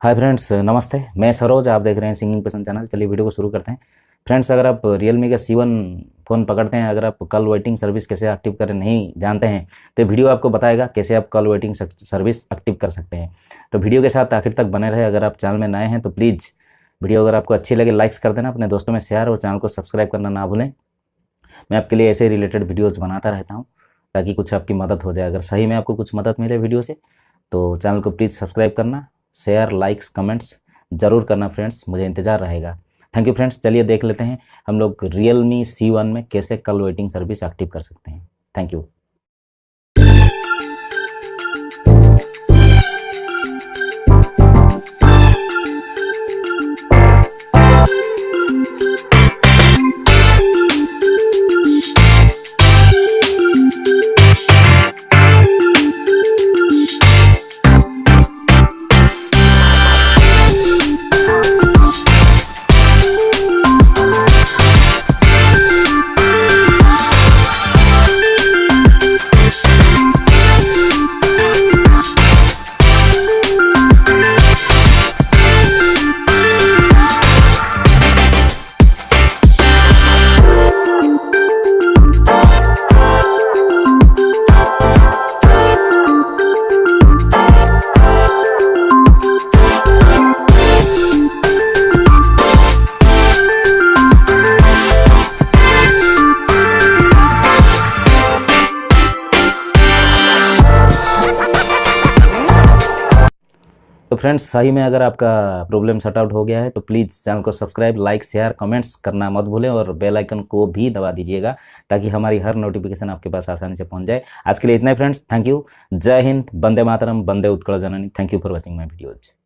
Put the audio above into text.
Hi friends, नमस्ते। मैं सरोज, आप देख रहे हैं सिंगिंग पसंद चैनल। चलिए वीडियो को शुरू करते हैं। फ्रेंड्स, अगर आप Realme का C1 फ़ोन पकड़ते हैं, अगर आप कॉल वेटिंग सर्विस कैसे एक्टिव करें नहीं जानते हैं, तो वीडियो आपको बताएगा कैसे आप कॉल वेटिंग सर्विस एक्टिव कर सकते हैं। तो वीडियो के साथ आखिर तक बने रहे। अगर आप चैनल में नए हैं तो प्लीज़ वीडियो अगर आपको अच्छी लगे लाइक्स कर देना, अपने दोस्तों में शेयर और चैनल को सब्सक्राइब करना ना भूलें। मैं आपके लिए ऐसे रिलेटेड वीडियोज़ बनाता रहता हूँ ताकि कुछ आपकी मदद हो जाए। अगर सही में आपको कुछ मदद मिले वीडियो से तो चैनल को प्लीज़ सब्सक्राइब करना, शेयर, लाइक्स, कमेंट्स ज़रूर करना फ्रेंड्स, मुझे इंतज़ार रहेगा। Thank you friends. चलिए देख लेते हैं हम लोग Realme C1 में कैसे कॉल वेटिंग सर्विस एक्टिव कर सकते हैं। Thank you. तो फ्रेंड्स, सही में अगर आपका प्रॉब्लम सॉर्ट आउट हो गया है तो प्लीज़ चैनल को सब्सक्राइब, लाइक, शेयर, कमेंट्स करना मत भूलें और बेल आइकन को भी दबा दीजिएगा ताकि हमारी हर नोटिफिकेशन आपके पास आसानी से पहुंच जाए। आज के लिए इतना ही फ्रेंड्स। Thank you. जय हिंद, वंदे मातरम, वंदे उत्कल जननी। Thank you for watching my videos.